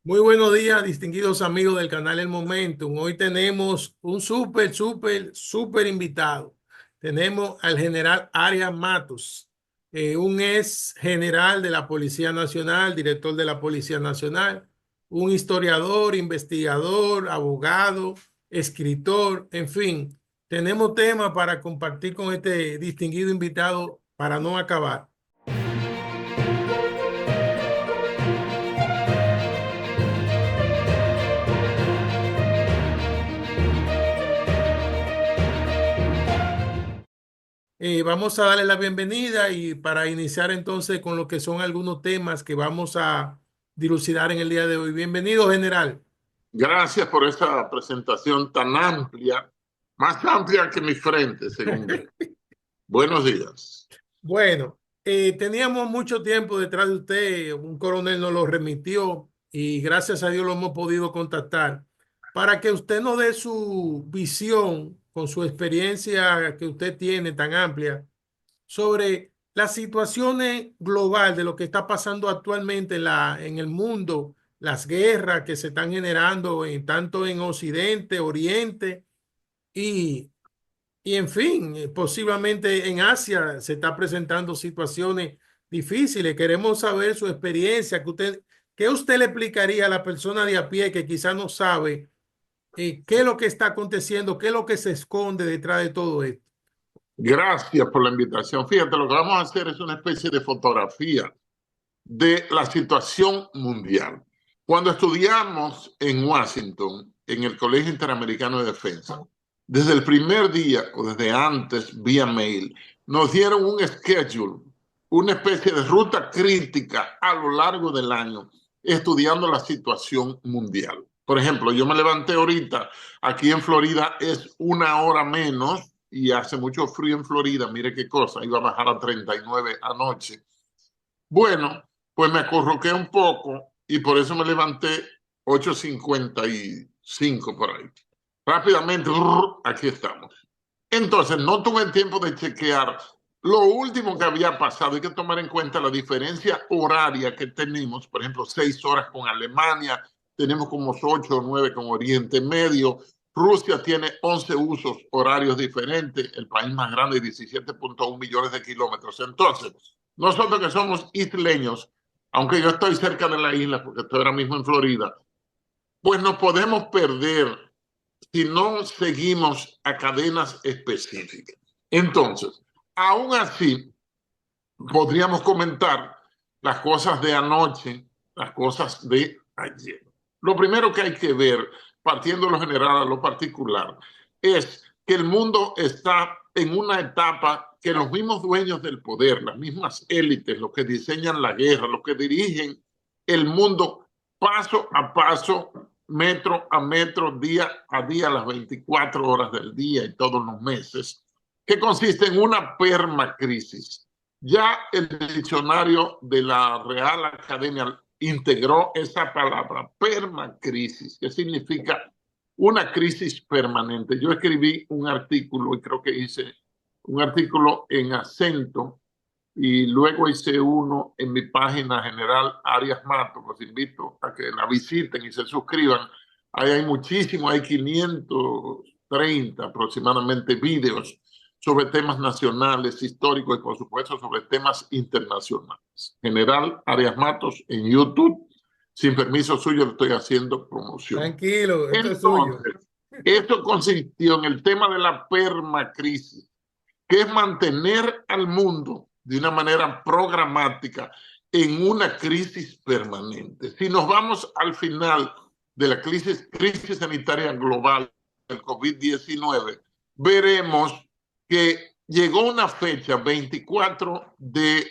Muy buenos días, distinguidos amigos del canal El Momentum. Hoy tenemos un súper invitado. Tenemos al general Arias Matos, un ex general de la Policía Nacional, director de la Policía Nacional, un historiador, investigador, abogado, escritor, en fin. Tenemos tema para compartir con este distinguido invitado para no acabar. Vamos a darle la bienvenida y para iniciar entonces con lo que son algunos temas que vamos a dilucidar en el día de hoy. Bienvenido, general. Gracias por esa presentación tan amplia, más amplia que mi frente, según veo. Buenos días. Bueno, teníamos mucho tiempo detrás de usted, un coronel nos lo remitió y gracias a Dios lo hemos podido contactar para que usted nos dé su visión con su experiencia que usted tiene tan amplia sobre las situaciones global de lo que está pasando actualmente en el mundo, las guerras que se están generando tanto en Occidente, Oriente y, y en fin, posiblemente en Asia se está presentando situaciones difíciles. Queremos saber su experiencia, ¿qué usted le explicaría a la persona de a pie que quizás no sabe qué es lo que está aconteciendo, qué es lo que se esconde detrás de todo esto? Gracias por la invitación. Fíjate, lo que vamos a hacer es una especie de fotografía de la situación mundial. Cuando estudiamos en Washington, en el Colegio Interamericano de Defensa, desde el primer día o desde antes, vía mail, nos dieron un schedule, una especie de ruta crítica a lo largo del año, estudiando la situación mundial. Por ejemplo, yo me levanté ahorita, aquí en Florida es 1 hora menos y hace mucho frío en Florida, mire qué cosa, iba a bajar a 39 anoche. Bueno, pues me acurruqué un poco y por eso me levanté 8:55 por ahí. Rápidamente, aquí estamos. Entonces, no tuve el tiempo de chequear lo último que había pasado. Hay que tomar en cuenta la diferencia horaria que tenemos. Por ejemplo, 6 horas con Alemania, tenemos como 8 o 9 con Oriente Medio. Rusia tiene 11 usos horarios diferentes, el país más grande, 17.1 millones de kilómetros. Entonces, nosotros que somos isleños, aunque yo estoy cerca de la isla, porque estoy ahora mismo en Florida, pues nos podemos perder si no seguimos a cadenas específicas. Entonces, aún así, podríamos comentar las cosas de anoche, las cosas de ayer. Lo primero que hay que ver, partiendo de lo general a lo particular, es que el mundo está en una etapa que los mismos dueños del poder, las mismas élites, los que diseñan la guerra, los que dirigen el mundo paso a paso, metro a metro, día a día, las 24 horas del día y todos los meses, que consiste en una permacrisis. Ya el diccionario de la Real Academia integró esa palabra, permacrisis, que significa una crisis permanente. Yo escribí un artículo y creo que hice un artículo en acento y luego hice uno en mi página general Arias Matos. Los invito a que la visiten y se suscriban. Ahí hay muchísimo, hay 530 aproximadamente videos sobre temas nacionales, históricos y por supuesto sobre temas internacionales. General Arias Matos en YouTube. Sin permiso suyo le estoy haciendo promoción. Tranquilo, esto es suyo. Entonces, esto consistió en el tema de la permacrisis, que es mantener al mundo de una manera programática en una crisis permanente. Si nos vamos al final de la crisis sanitaria global del COVID-19, veremos que llegó una fecha, 24 de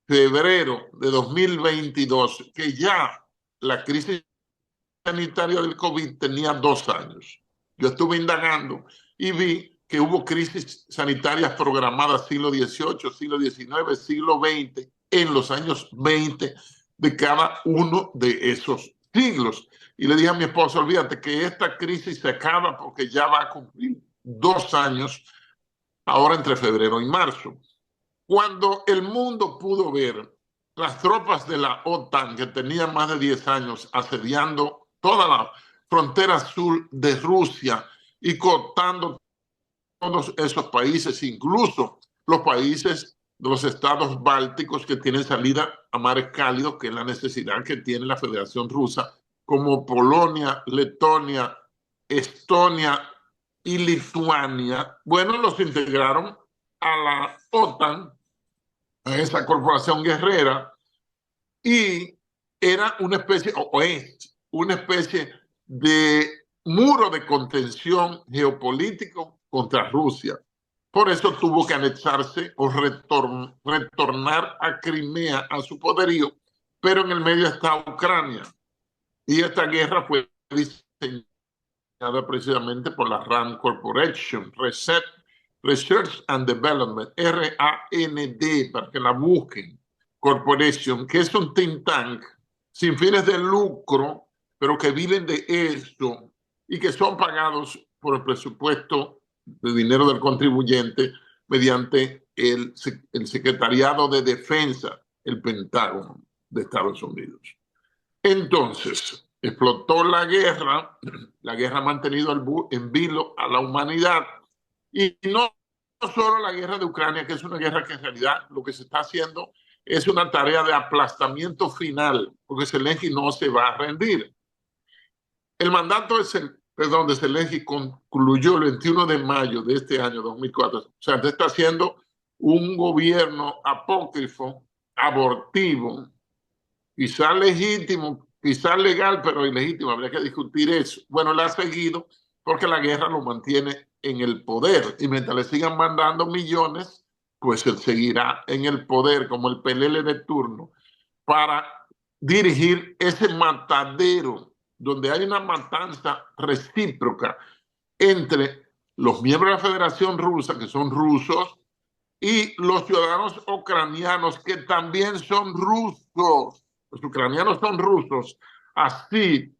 febrero de 2022, que ya la crisis sanitaria del COVID tenía 2 años. Yo estuve indagando y vi que hubo crisis sanitarias programadas siglo XVIII, siglo XIX, siglo XX, en los años 20 de cada uno de esos siglos. Y le dije a mi esposa, olvídate que esta crisis se acaba porque ya va a cumplir 2 años ahora entre febrero y marzo. Cuando el mundo pudo ver las tropas de la OTAN, que tenían más de 10 años asediando toda la frontera sur de Rusia y cortando todos esos países, incluso los países de los estados bálticos que tienen salida a mares cálidos, que es la necesidad que tiene la Federación Rusa, como Polonia, Letonia, Estonia y Lituania. Bueno, los integraron a la OTAN, a esa corporación guerrera, y era una especie, o es una especie de muro de contención geopolítico contra Rusia. Por eso tuvo que anexarse o retornar a Crimea, a su poderío, pero en el medio está Ucrania. Y esta guerra fue diseñada precisamente por la RAND Corporation, Research and Development, RAND, para que la busquen, Corporation, que es un think tank sin fines de lucro, pero que viven de esto y que son pagados por el presupuesto de dinero del contribuyente mediante el Secretariado de Defensa, el Pentágono de Estados Unidos. Entonces, explotó la guerra ha mantenido en vilo a la humanidad, y no solo la guerra de Ucrania, que es una guerra que en realidad lo que se está haciendo es una tarea de aplastamiento final, porque Zelensky no se va a rendir. El mandato de Zelensky concluyó el 21 de mayo de este año 2004. O sea, está haciendo un gobierno apócrifo, abortivo, quizá legítimo, quizá legal, pero ilegítimo, habría que discutir eso. Bueno, le ha seguido porque la guerra lo mantiene en el poder, y mientras le sigan mandando millones, pues él seguirá en el poder como el pelele de turno para dirigir ese matadero donde hay una matanza recíproca entre los miembros de la Federación Rusa, que son rusos, y los ciudadanos ucranianos, que también son rusos. Los ucranianos son rusos, así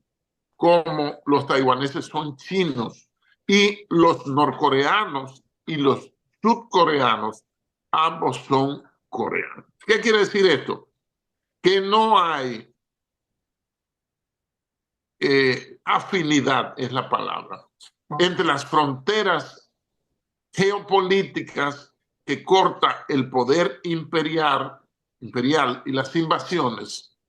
como los taiwaneses son chinos, y los norcoreanos y los sudcoreanos, ambos son coreanos. ¿Qué quiere decir esto? Que no hay afinidad, es la palabra, entre las fronteras geopolíticas que corta el poder imperial y las invasiones,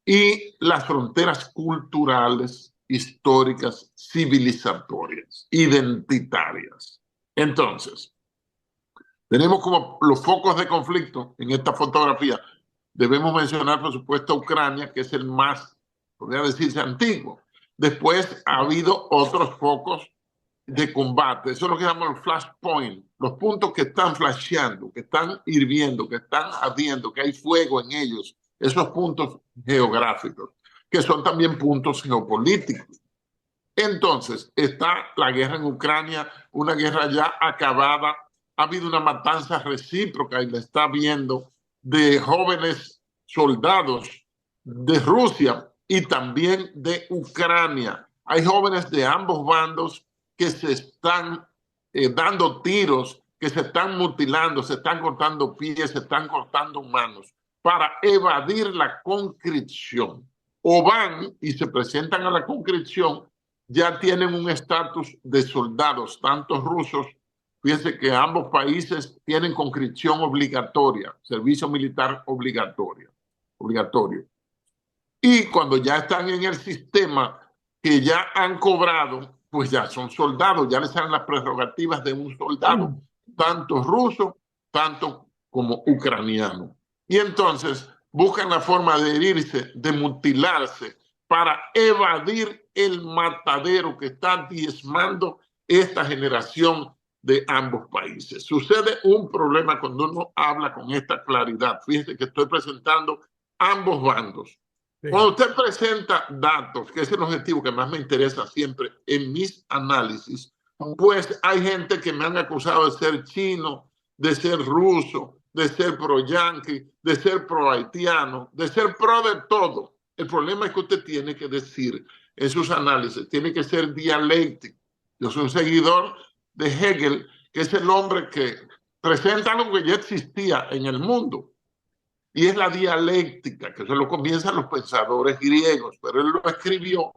y las fronteras culturales, históricas, civilizatorias, identitarias. Entonces, tenemos como los focos de conflicto en esta fotografía. Debemos mencionar, por supuesto, Ucrania, que es el más, podría decirse, antiguo. Después ha habido otros focos de combate. Eso es lo que llamamos el flashpoint, los puntos que están flasheando, que están hirviendo, que están ardiendo, que hay fuego en ellos, esos puntos geográficos, que son también puntos geopolíticos. Entonces, está la guerra en Ucrania, una guerra ya acabada. Ha habido una matanza recíproca, y la está viendo, de jóvenes soldados de Rusia y también de Ucrania. Hay jóvenes de ambos bandos que se están dando tiros, que se están mutilando, se están cortando pies, se están cortando manos para evadir la conscripción. O van y se presentan a la conscripción, ya tienen un estatus de soldados, tanto rusos. Fíjense que ambos países tienen conscripción obligatoria, servicio militar obligatorio. Y cuando ya están en el sistema, que ya han cobrado, pues ya son soldados, ya les dan las prerrogativas de un soldado, tanto ruso, tanto como ucraniano. Y entonces buscan la forma de herirse, de mutilarse, para evadir el matadero que está diezmando esta generación de ambos países. Sucede un problema cuando uno habla con esta claridad. Fíjense que estoy presentando ambos bandos. Sí. Cuando usted presenta datos, que es el objetivo que más me interesa siempre en mis análisis, pues hay gente que me han acusado de ser chino, de ser ruso, de ser pro-yanqui, de ser pro-haitiano, de ser pro de todo. El problema es que usted tiene que decir en sus análisis, tiene que ser dialéctico. Yo soy un seguidor de Hegel, que es el hombre que presenta algo que ya existía en el mundo. y es la dialéctica, que eso lo comienzan los pensadores griegos, pero él lo escribió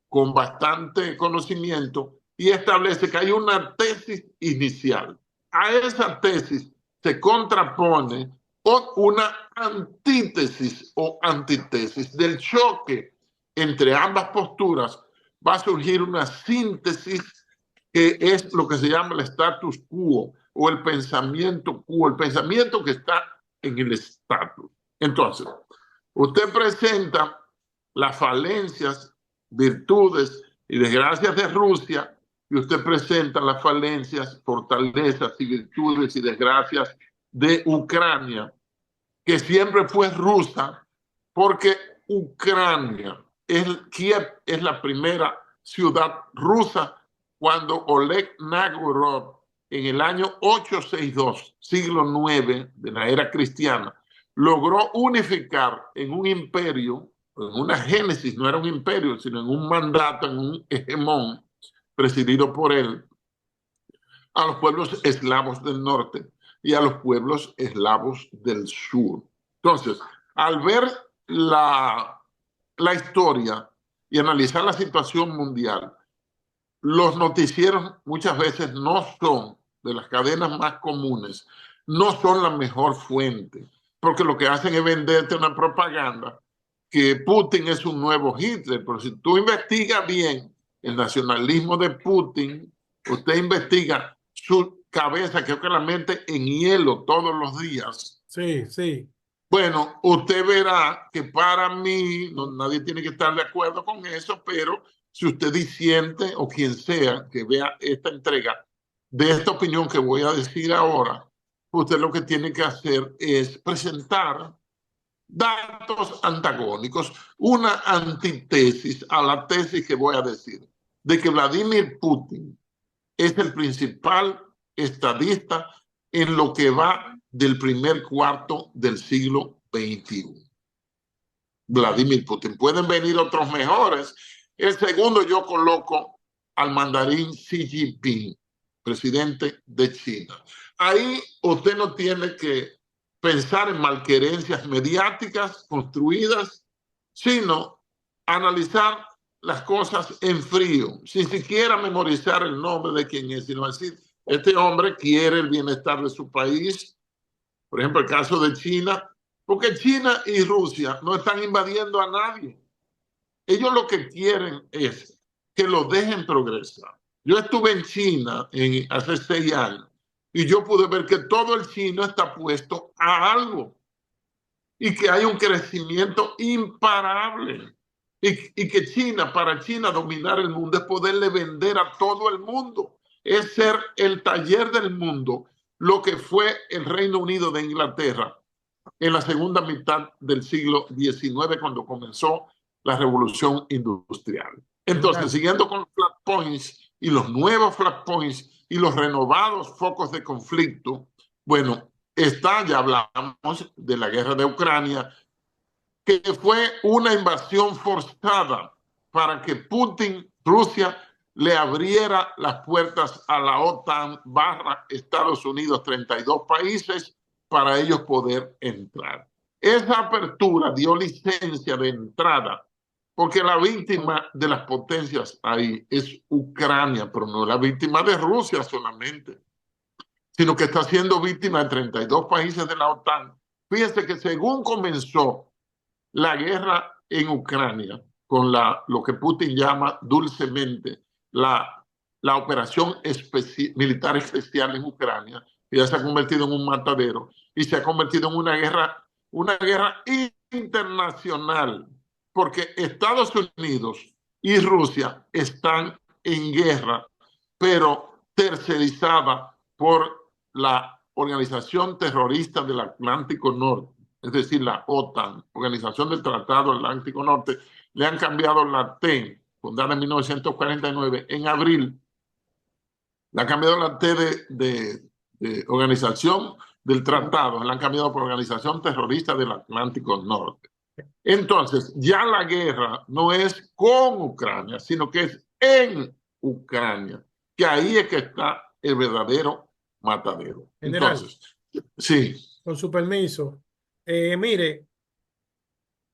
con bastante conocimiento y establece que hay una tesis inicial. A esa tesis se contrapone una antítesis o antitesis. Del choque entre ambas posturas va a surgir una síntesis que es lo que se llama el status quo o el pensamiento quo, el pensamiento que está en el status. Entonces, usted presenta las falencias, virtudes y desgracias de Rusia y usted presenta las falencias, fortalezas y virtudes y desgracias de Ucrania, que siempre fue rusa, porque Ucrania, Kiev es la primera ciudad rusa cuando Oleg Novgorod en el año 862, siglo IX de la era cristiana, logró unificar en un imperio, en una génesis, no era un imperio, sino en un mandato, en un hegemón presidido por él, a los pueblos eslavos del norte y a los pueblos eslavos del sur. Entonces, al ver la historia y analizar la situación mundial, los noticieros muchas veces no son, de las cadenas más comunes, no son la mejor fuente, porque lo que hacen es venderte una propaganda que Putin es un nuevo Hitler, pero si tú investigas bien el nacionalismo de Putin, usted investiga su cabeza, creo que la mente en hielo todos los días. Sí, sí. Bueno, usted verá que para mí, no, nadie tiene que estar de acuerdo con eso, pero si usted disiente o quien sea que vea esta entrega de esta opinión que voy a decir ahora, usted lo que tiene que hacer es presentar datos antagónicos, una antítesis a la tesis que voy a decir, de que Vladimir Putin es el principal estadista en lo que va del primer cuarto del siglo XXI. Vladimir Putin. Pueden venir otros mejores. El segundo yo coloco al mandarín Xi Jinping, presidente de China. Ahí usted no tiene que pensar en malquerencias mediáticas construidas, sino analizar las cosas en frío, sin siquiera memorizar el nombre de quien es, sino decir, este hombre quiere el bienestar de su país. Por ejemplo, el caso de China, porque China y Rusia no están invadiendo a nadie. Ellos lo que quieren es que lo dejen progresar. Yo estuve en China hace 6 años y yo pude ver que todo el chino está puesto a algo y que hay un crecimiento imparable. Y que China, para China dominar el mundo es poderle vender a todo el mundo, es ser el taller del mundo, lo que fue el Reino Unido de Inglaterra en la segunda mitad del siglo XIX, cuando comenzó la revolución industrial. Entonces, siguiendo con los flashpoints y los nuevos flashpoints y los renovados focos de conflicto, bueno, ya hablamos de la guerra de Ucrania, que fue una invasión forzada para que Putin, Rusia, le abriera las puertas a la OTAN / Estados Unidos, 32 países, para ellos poder entrar. Esa apertura dio licencia de entrada, porque la víctima de las potencias ahí es Ucrania, pero no la víctima de Rusia solamente, sino que está siendo víctima de 32 países de la OTAN. Fíjense que según comenzó la guerra en Ucrania, con lo que Putin llama dulcemente la operación militar especial en Ucrania, que ya se ha convertido en un matadero y se ha convertido en una guerra internacional, porque Estados Unidos y Rusia están en guerra, pero tercerizada por la Organización Terrorista del Atlántico Norte, es decir, la OTAN, Organización del Tratado Atlántico Norte. Le han cambiado la T, fundada en 1949, en abril. Le han cambiado la T de Organización del Tratado, le han cambiado por Organización Terrorista del Atlántico Norte. Entonces, ya la guerra no es con Ucrania, sino que es en Ucrania, que ahí es que está el verdadero matadero. General, Entonces, sí. con su permiso, Mire,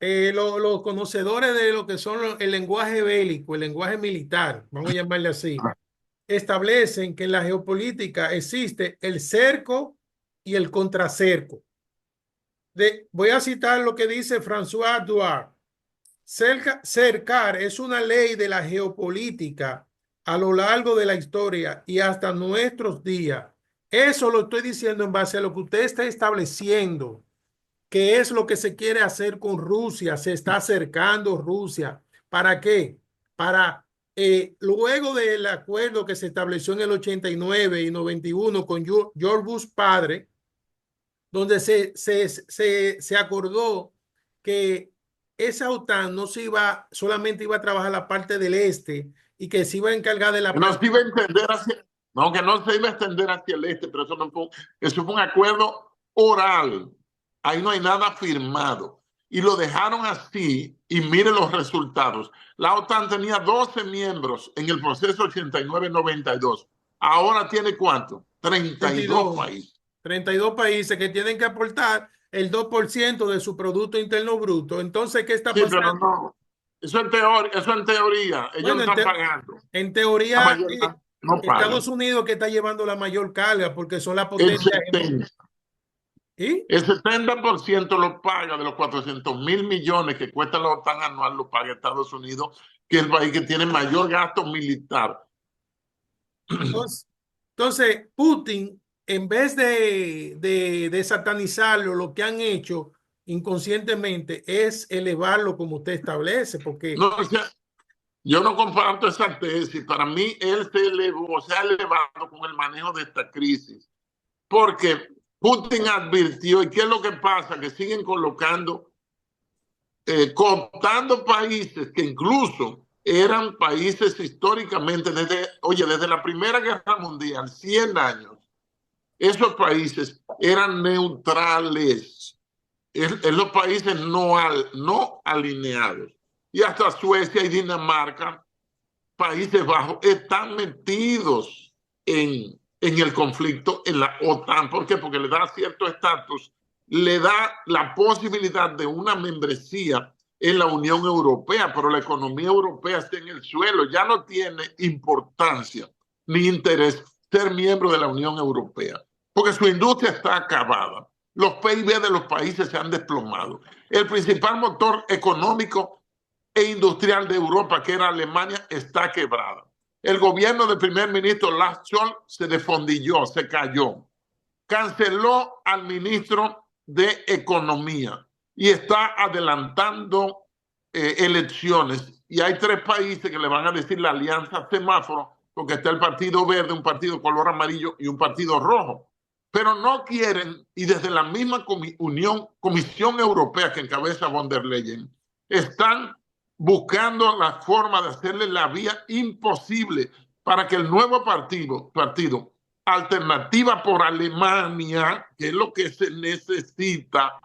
los conocedores de lo que son el lenguaje bélico, el lenguaje militar, vamos a llamarle así, establecen que en la geopolítica existe el cerco y el contracerco. Voy a citar lo que dice François Duarte. Cercar es una ley de la geopolítica a lo largo de la historia y hasta nuestros días. Eso lo estoy diciendo en base a lo que usted está estableciendo, que es lo que se quiere hacer con Rusia. Se está acercando Rusia. ¿Para qué? Para luego del acuerdo que se estableció en el 89 y 91 con George Bush padre, donde se acordó que esa OTAN no se iba, solamente iba a trabajar la parte del este y que se iba a encargar de la Que no parte. se iba a entender hacia, no, que no se iba a extender hacia el este, pero eso fue un acuerdo oral. Ahí no hay nada firmado. Y lo dejaron así y mire los resultados. La OTAN tenía 12 miembros en el proceso 89-92. Ahora tiene ¿cuánto? 32 32, países. 32 países que tienen que aportar el 2% de su Producto Interno Bruto. Entonces, ¿qué está Sí, pero pasando? no. Eso en teoría. Ellos Bueno, lo están pagando. en La teoría, mayoría no Estados pagan. Unidos que está llevando la mayor carga porque son la El potencia. 70. ¿Y? El 70% lo paga de los 400.000 millones que cuesta la OTAN anual, lo paga Estados Unidos, que es el país que tiene mayor gasto militar. Entonces, Putin, en vez de satanizarlo, lo que han hecho inconscientemente es elevarlo como usted establece, porque No, o sea, yo no comparto esa tesis. Para mí, él se ha elevado con el manejo de esta crisis. Porque Putin advirtió, ¿y qué es lo que pasa? Que siguen colocando, contando países que incluso eran países históricamente, desde la Primera Guerra Mundial, 100 años, esos países eran neutrales, en los países no alineados. Y hasta Suecia y Dinamarca, Países Bajos, están metidos en el conflicto en la OTAN. ¿Por qué? Porque le da cierto estatus, le da la posibilidad de una membresía en la Unión Europea, pero la economía europea está en el suelo, ya no tiene importancia ni interés ser miembro de la Unión Europea, porque su industria está acabada. Los PIB de los países se han desplomado. El principal motor económico e industrial de Europa, que era Alemania, está quebrada. El gobierno del primer ministro Lars Scholz se desfondilló, se cayó. Canceló al ministro de Economía y está adelantando elecciones. Y hay 3 países que le van a decir la alianza semáforo, porque está el Partido Verde, un partido color amarillo y un partido rojo. Pero no quieren, y desde la misma Comisión Europea que encabeza von der Leyen, están buscando la forma de hacerle la vía imposible para que el nuevo partido Alternativa por Alemania, que es lo que se necesita,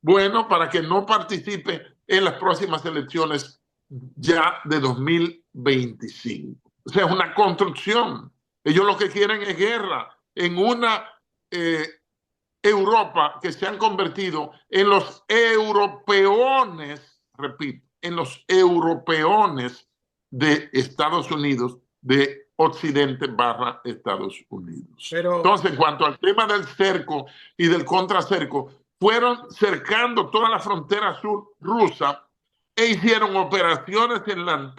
bueno, para que no participe en las próximas elecciones ya de 2025. O sea, es una construcción. Ellos lo que quieren es guerra en una Europa que se han convertido en los europeones, repito, en los europeones de Estados Unidos, de Occidente barra Estados Unidos. pero Entonces, en cuanto al tema del cerco y del contracerco, fueron cercando toda la frontera sur rusa e hicieron operaciones en la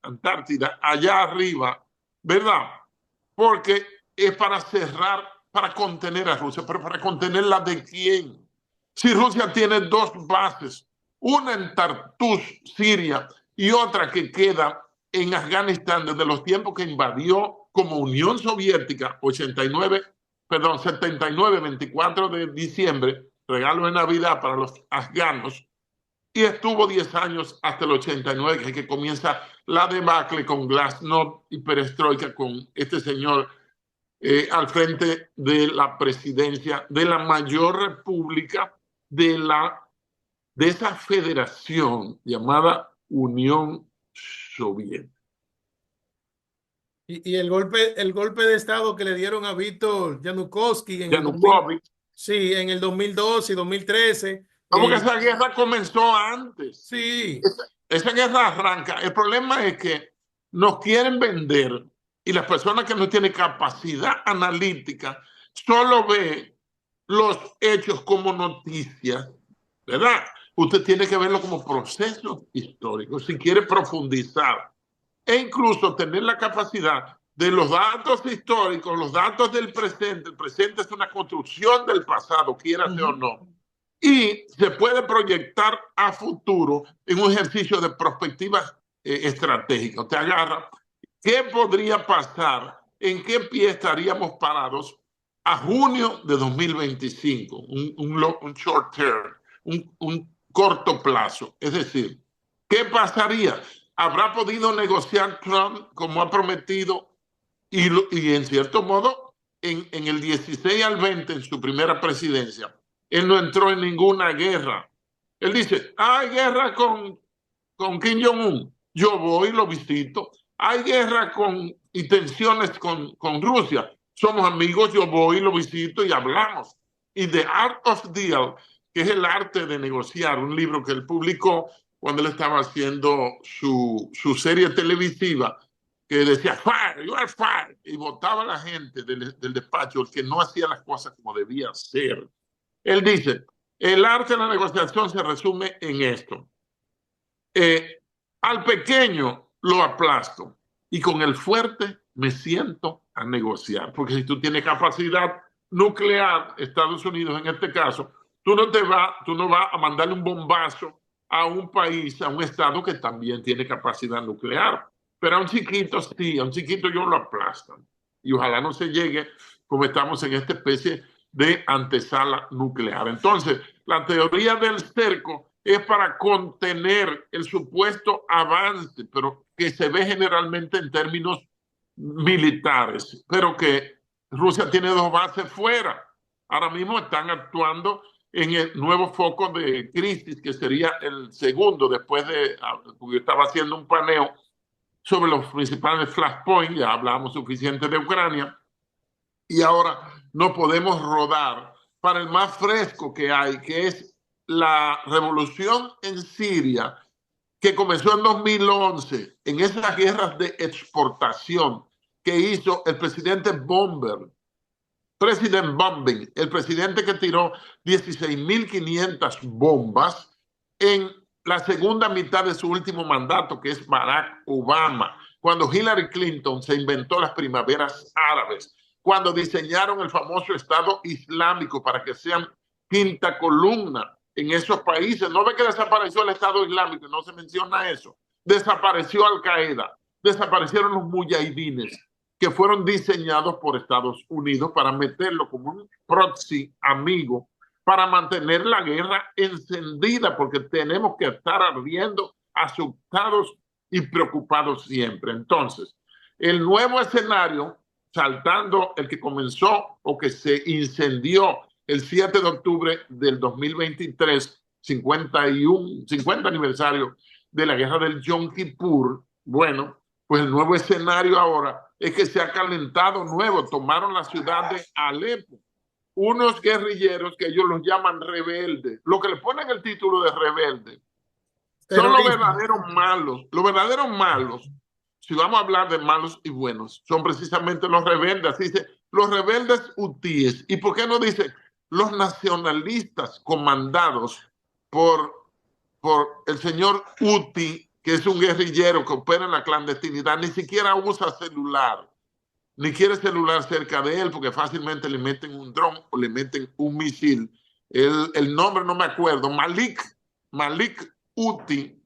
Antártida, allá arriba, ¿verdad? Porque es para cerrar, para contener a Rusia, pero para contenerla ¿de quién? Si Rusia tiene 2 bases, una en Tartus, Siria, y otra que queda en Afganistán desde los tiempos que invadió como Unión Soviética, 89, perdón, 79, 24 de diciembre, regalo de Navidad para los afganos, y estuvo 10 años hasta el 89, que comienza la debacle con Glasnost y Perestroika, con este señor al frente de la presidencia de la mayor república de esa federación llamada Unión Soviética. y el golpe de estado que le dieron a Víctor Yanukovsky en el 2000, Yanukovych. Sí, en el 2012 y 2013. No, porque esa guerra comenzó antes. Sí, Esa guerra arranca. El problema es que nos quieren vender y las personas que no tienen capacidad analítica solo ve los hechos como noticias, ¿verdad? Usted tiene que verlo como procesos históricos si quiere profundizar e incluso tener la capacidad de los datos históricos, los datos del presente. El presente es una construcción del pasado, quierase o no, y se puede proyectar a futuro en un ejercicio de perspectiva estratégica. Usted agarra qué podría pasar, en qué pie estaríamos parados a junio de 2025, un short term, un corto plazo. Es decir, ¿qué pasaría? ¿Habrá podido negociar Trump como ha prometido? Y en cierto modo, en el 16 al 20, en su primera presidencia, él no entró en ninguna guerra. Él dice, hay guerra con Kim Jong-un, yo voy y lo visito. Hay guerra y tensiones con Rusia, somos amigos, yo voy y lo visito y hablamos. Y The Art of Deal, que es el arte de negociar, un libro que él publicó cuando él estaba haciendo su serie televisiva, que decía, fire, you are fired, y votaba a la gente del despacho, el que no hacía las cosas como debía ser. Él dice, el arte de la negociación se resume en esto. Al pequeño lo aplasto y con el fuerte me siento a negociar. Porque si tú tienes capacidad nuclear, Estados Unidos en este caso, tú no vas a mandarle un bombazo a un país, a un estado que también tiene capacidad nuclear. Pero a un chiquito sí, a un chiquito yo lo aplastan. Y ojalá no se llegue como estamos en esta especie de antesala nuclear. Entonces, la teoría del cerco es para contener el supuesto avance, pero que se ve generalmente en términos militares, pero que Rusia tiene dos bases fuera. Ahora mismo están actuando en el nuevo foco de crisis, que sería el segundo, después de, porque estaba haciendo un paneo sobre los principales flashpoints, ya hablamos suficiente de Ucrania, y ahora no podemos rodar para el más fresco que hay, que es la revolución en Siria, que comenzó en 2011, en esas guerras de exportación que hizo el presidente Bombing, el presidente que tiró 16.500 bombas en la segunda mitad de su último mandato, que es Barack Obama, cuando Hillary Clinton se inventó las primaveras árabes, cuando diseñaron el famoso Estado Islámico para que sean quinta columna en esos países. No ve que desapareció el Estado Islámico, no se menciona eso. Desapareció Al Qaeda, desaparecieron los mujahidines, que fueron diseñados por Estados Unidos para meterlo como un proxy amigo, para mantener la guerra encendida, porque tenemos que estar ardiendo, asustados y preocupados siempre. Entonces, el nuevo escenario, saltando el que comenzó o que se incendió el 7 de octubre del 2023, 50 aniversario de la guerra del Yom Kippur, bueno, pues el nuevo escenario ahora es que se ha calentado nuevo. Tomaron la ciudad de Alepo unos guerrilleros que ellos los llaman rebeldes. Lo que le ponen el título de rebelde son los terroristas. verdaderos malos. Los verdaderos malos, si vamos a hablar de malos y buenos, son precisamente los rebeldes. Así dice, los rebeldes hutíes. ¿Y por qué no dice los nacionalistas comandados por el señor Houthi, que es un guerrillero que opera en la clandestinidad? Ni siquiera usa celular, ni quiere celular cerca de él, porque fácilmente le meten un dron o le meten un misil. El nombre no me acuerdo, Malik Houthi.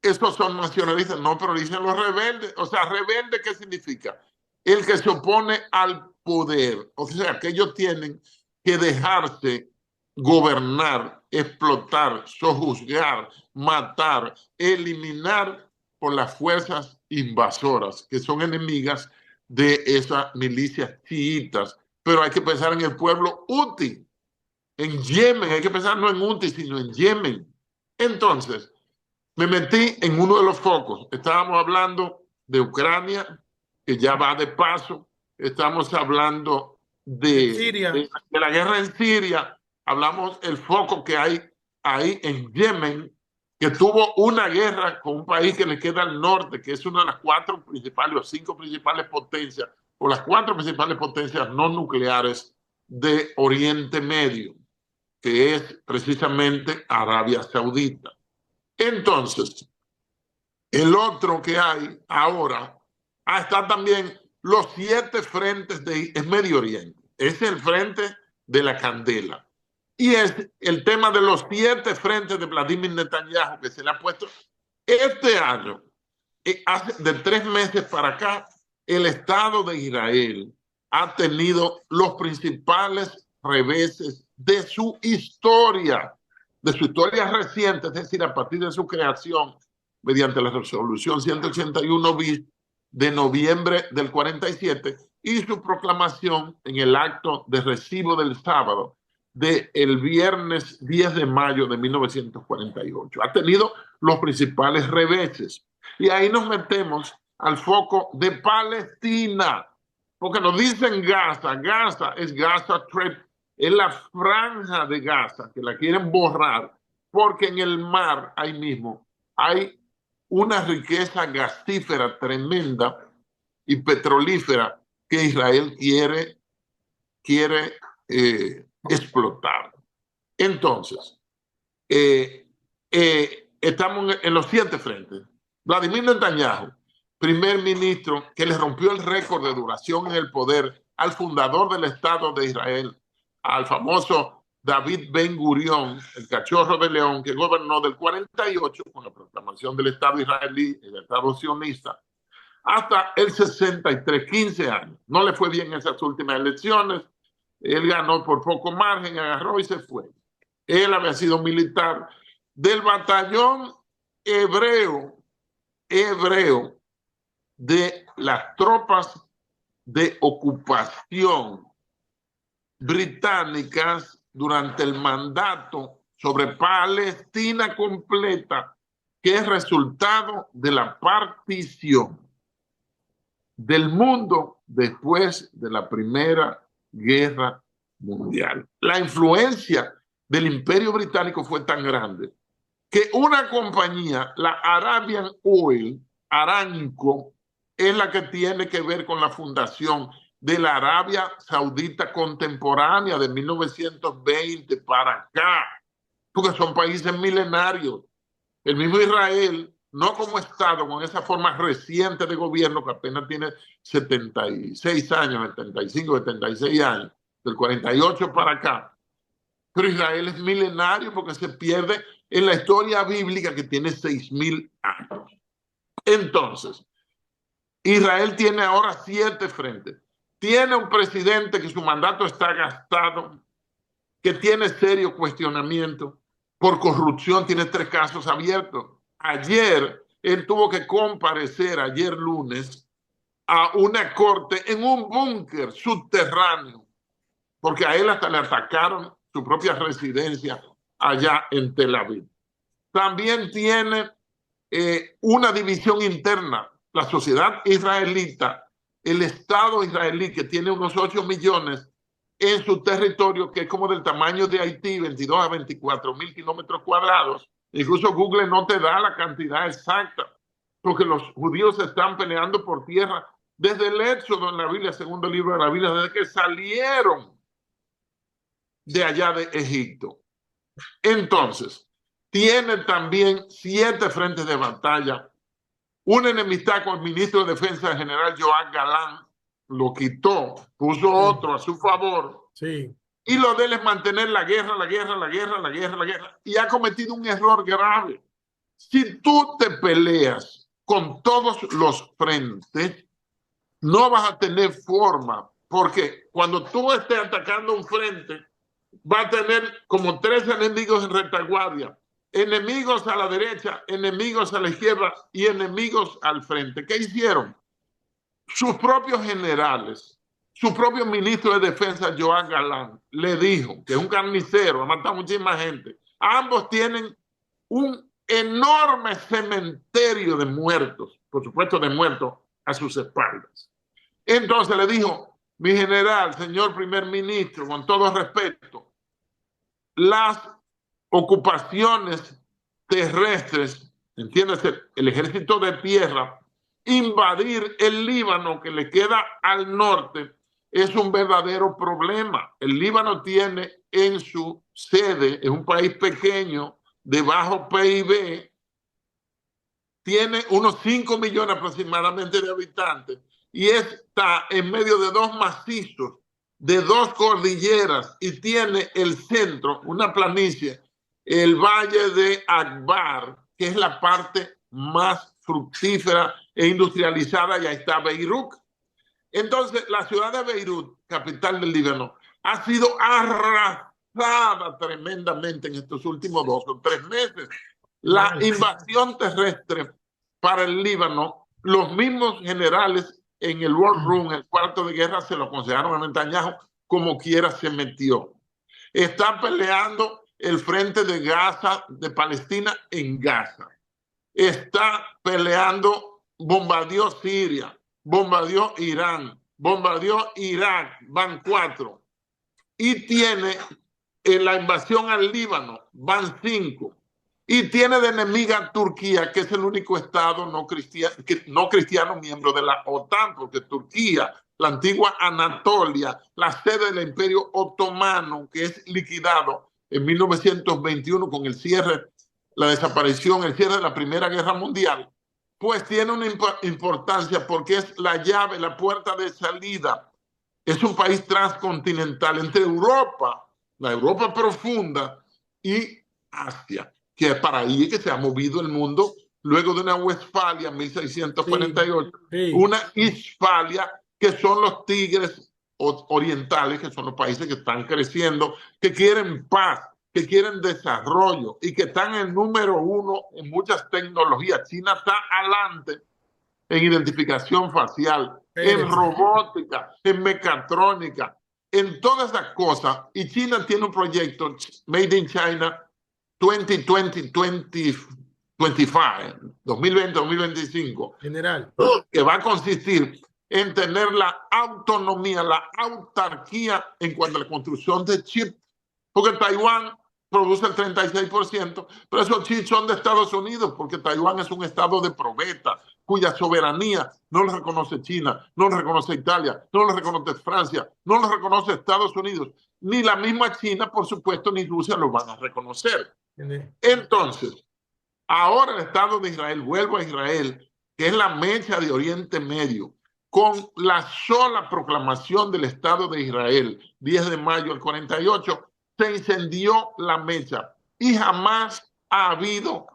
Estos son nacionalistas, no, pero dicen los rebeldes. O sea, rebelde, ¿qué significa? El que se opone al poder. O sea, que ellos tienen que dejarse gobernar, explotar, sojuzgar, matar, eliminar por las fuerzas invasoras, que son enemigas de esas milicias chiitas. Pero hay que pensar en el pueblo Houthi, en Yemen. Hay que pensar no en Houthi, sino en Yemen. Entonces, me metí en uno de los focos. Estábamos hablando de Ucrania, que ya va de paso. Estamos hablando En de, Siria. de, de la guerra en Siria, hablamos el foco que hay ahí en Yemen, que tuvo una guerra con un país que le queda al norte, que es una de las cuatro principales o cinco principales potencias, o las cuatro principales potencias no nucleares de Oriente Medio, que es precisamente Arabia Saudita. Entonces, el otro que hay ahora, está también los 7 frentes de Medio Oriente. Es el frente de la candela. Y es el tema de los 7 frentes de Vladimir Netanyahu que se le ha puesto este año. Hace de 3 meses para acá, el Estado de Israel ha tenido los principales reveses de su historia reciente, es decir, a partir de su creación mediante la resolución 181 bis de noviembre del 47 y su proclamación en el acto de recibo del sábado del viernes 10 de mayo de 1948. Ha tenido los principales reveses. Y ahí nos metemos al foco de Palestina, porque nos dicen Gaza, Gaza es Gaza Strip, es la franja de Gaza, que la quieren borrar, porque en el mar, ahí mismo, hay una riqueza gasífera tremenda y petrolífera que Israel quiere explotar. Entonces, estamos en los 7 frentes. Vladimir Netanyahu, primer ministro que le rompió el récord de duración en el poder al fundador del Estado de Israel, al famoso David Ben Gurión, el cachorro de león, que gobernó del 48 con la proclamación del Estado israelí, el Estado sionista, hasta el 63, 15 años. No le fue bien esas últimas elecciones, él ganó por poco margen, agarró y se fue. Él había sido militar del batallón hebreo de las tropas de ocupación británicas durante el mandato sobre Palestina completa, que es resultado de la partición del mundo después de la Primera Guerra Mundial. La influencia del Imperio Británico fue tan grande que una compañía, la Arabian Oil, Aramco, es la que tiene que ver con la fundación de la Arabia Saudita contemporánea de 1920 para acá, porque son países milenarios. El mismo Israel, no como Estado, con esa forma reciente de gobierno que apenas tiene 76 años, 75, 76 años, del 48 para acá, pero Israel es milenario porque se pierde en la historia bíblica que tiene 6.000 años. Entonces, Israel tiene ahora 7 frentes. Tiene un presidente que su mandato está gastado, que tiene serio cuestionamiento por corrupción, tiene 3 casos abiertos. Ayer, él tuvo que comparecer, ayer lunes, a una corte en un búnker subterráneo, porque a él hasta le atacaron su propia residencia allá en Tel Aviv. También tiene una división interna. La sociedad israelita, el Estado israelí, que tiene unos 8 millones en su territorio, que es como del tamaño de Haití, 22 a 24.000 kilómetros cuadrados. Incluso Google no te da la cantidad exacta, porque los judíos se están peleando por tierra desde el Éxodo en la Biblia, segundo libro de la Biblia, desde que salieron de allá de Egipto. Entonces, tiene también 7 frentes de batalla, una enemistad con el ministro de Defensa, el general Yoav Galán, lo quitó, puso otro a su favor, Sí. y lo de él es mantener la guerra, y ha cometido un error grave. Si tú te peleas con todos los frentes, no vas a tener forma, porque cuando tú estés atacando un frente, va a tener como 3 enemigos en retaguardia, enemigos a la derecha, enemigos a la izquierda y enemigos al frente. ¿Qué hicieron? Sus propios generales, su propio ministro de Defensa, Yoav Galán, le dijo que es un carnicero, ha matado muchísima gente. Ambos tienen un enorme cementerio de muertos, por supuesto de muertos, a sus espaldas. Entonces le dijo, Mi general, señor primer ministro, con todo respeto, las ocupaciones terrestres, entiéndase, el ejército de tierra, invadir el Líbano que le queda al norte es un verdadero problema. El Líbano tiene en su sede, es un país pequeño, de bajo PIB, tiene unos 5 millones aproximadamente de habitantes y está en medio de dos macizos, de dos cordilleras y tiene el centro, una planicie, el Valle de Akbar, que es la parte más fructífera e industrializada, y ahí está Beirut. Entonces, la ciudad de Beirut, capital del Líbano, ha sido arrasada tremendamente en estos últimos 2 o 3 meses. La invasión terrestre para el Líbano, los mismos generales en el War Room, el cuarto de guerra, se lo aconsejaron a Netanyahu, como quiera se metió. Está peleando el frente de Gaza, de Palestina, en Gaza. Está peleando, bombardeó Siria, bombardeó Irán, bombardeó Irak, van 4. Y tiene la invasión al Líbano, van 5. Y tiene de enemiga Turquía, que es el único estado no cristiano miembro de la OTAN, porque Turquía, la antigua Anatolia, la sede del Imperio Otomano, que es liquidado en 1921 con el cierre, la desaparición, el cierre de la Primera Guerra Mundial, pues tiene una importancia porque es la llave, la puerta de salida. Es un país transcontinental entre Europa, la Europa profunda, y Asia, que es para ahí que se ha movido el mundo luego de una Westfalia en 1648, Sí, sí. una Hispalia, que son los tigres orientales, que son los países que están creciendo, que quieren paz, que quieren desarrollo y que están en número 1 en muchas tecnologías. China está adelante en identificación facial, en Pérez. robótica, en mecatrónica, en todas esas cosas. Y China tiene un proyecto, Made in China 2020-2025, General. que va a consistir en tener la autonomía, la autarquía en cuanto a la construcción de chips, porque Taiwán produce el 36%, pero esos chips son de Estados Unidos, porque Taiwán es un estado de probeta, cuya soberanía no lo reconoce China, no lo reconoce Italia, no lo reconoce Francia, no lo reconoce Estados Unidos, ni la misma China, por supuesto, ni Rusia lo van a reconocer. Entonces, ahora el Estado de Israel, vuelvo a Israel, que es la mecha de Oriente Medio, con la sola proclamación del Estado de Israel, 10 de mayo del 48, se incendió la mecha y jamás ha habido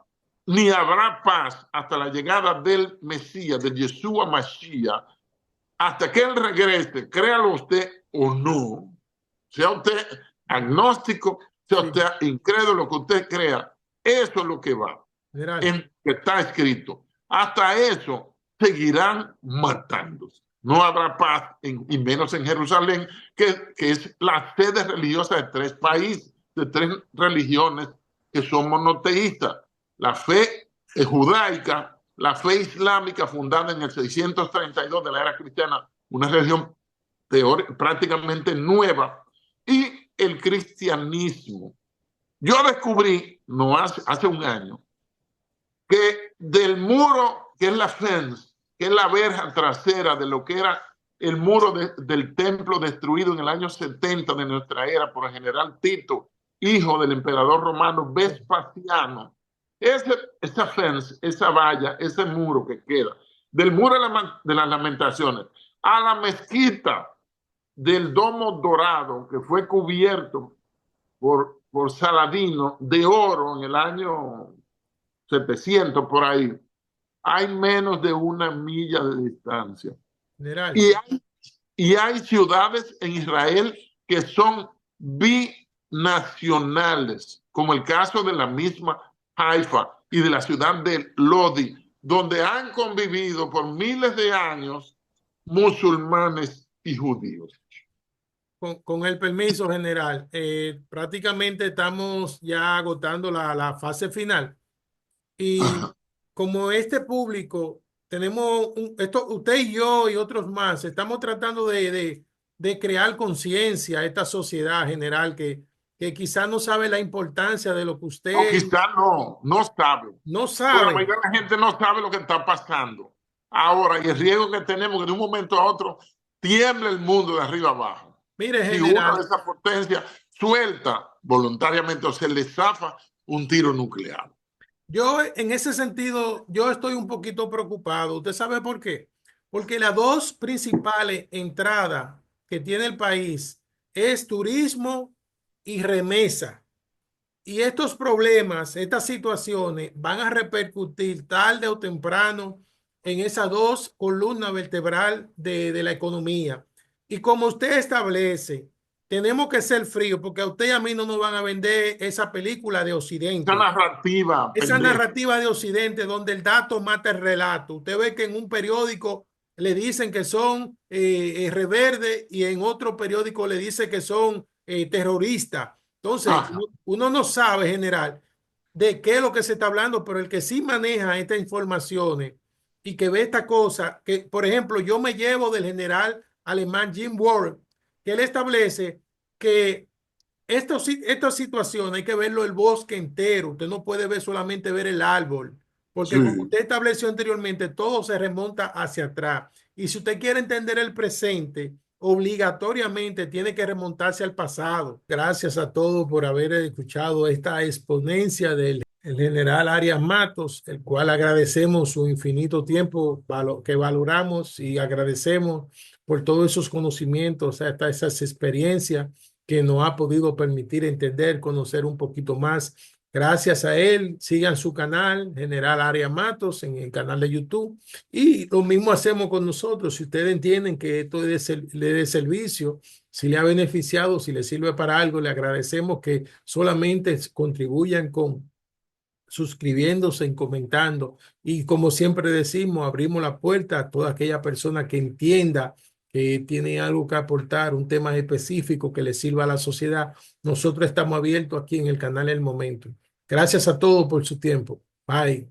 ni habrá paz hasta la llegada del Mesías, de Yeshua Mashiach, hasta que él regrese, créalo usted o no, sea usted agnóstico, sea usted incrédulo, que usted crea, eso es lo que va, General. en que está escrito. Hasta eso seguirán matándose. No habrá paz, y menos en Jerusalén, que es la sede religiosa de 3 países, de 3 religiones que son monoteístas. La fe judaica, la fe islámica fundada en el 632 de la era cristiana, una religión prácticamente nueva, y el cristianismo. Yo descubrí, no hace un año, que del muro, que es la fence, que es la verja trasera de lo que era el muro del templo destruido en el año 70 de nuestra era por el general Tito, hijo del emperador romano Vespasiano, esa fence, esa valla, ese muro que queda, del muro de las lamentaciones a la mezquita del Domo Dorado, que fue cubierto por Saladino de oro en el año 700 por ahí, hay menos de 1 milla de distancia. General. Y hay ciudades en Israel que son binacionales, como el caso de la misma Haifa y de la ciudad de Lodi, donde han convivido por miles de años musulmanes y judíos. Con el permiso, general, prácticamente estamos ya agotando la fase final. Y como este público, tenemos esto, usted y yo y otros más, estamos tratando de crear conciencia a esta sociedad general que quizás no sabe la importancia de lo que O usted quizás no sabe. no Porque la sabe. mayoría de la gente no sabe lo que está pasando. Ahora, y el riesgo que tenemos que de un momento a otro tiembla el mundo de arriba abajo. Mire, Si una de general, esas potencias suelta voluntariamente o se le zafa un tiro nuclear. yo en ese sentido, yo estoy un poquito preocupado. ¿Usted sabe por qué? Porque las dos principales entradas que tiene el país es turismo y remesa. Y estos problemas, estas situaciones van a repercutir tarde o temprano en esas dos columnas vertebrales de la economía. Y como usted establece, tenemos que ser fríos porque a usted y a mí no nos van a vender esa película de Esa Occidente. narrativa Esa pendeja. narrativa de Occidente donde el dato mata el relato. Usted ve que en un periódico le dicen que son reverde y en otro periódico le dice que son terroristas. Entonces, Ajá, uno no sabe, general, de qué es lo que se está hablando, pero el que sí maneja estas informaciones y que ve esta cosa, que por ejemplo, yo me llevo del general alemán Jim Warren, que él establece que esta situación hay que verlo el bosque entero. Usted no puede ver solamente ver el árbol, porque como sí. usted estableció anteriormente, todo se remonta hacia atrás. Y si usted quiere entender el presente, obligatoriamente tiene que remontarse al pasado. Gracias a todos por haber escuchado esta exponencia del el general Arias Matos, el cual agradecemos su infinito tiempo que valoramos y agradecemos por todos esos conocimientos, hasta esas experiencias que nos ha podido permitir entender, conocer un poquito más. Gracias a él, sigan su canal, General Arias Matos, en el canal de YouTube. Y lo mismo hacemos con nosotros. Si ustedes entienden que esto le dé servicio, si le ha beneficiado, si le sirve para algo, le agradecemos que solamente contribuyan con suscribiéndose y comentando. Y como siempre decimos, abrimos la puerta a toda aquella persona que entienda que tiene algo que aportar, un tema específico que le sirva a la sociedad. Nosotros estamos abiertos aquí en el canal El Momento. Gracias a todos por su tiempo. Bye.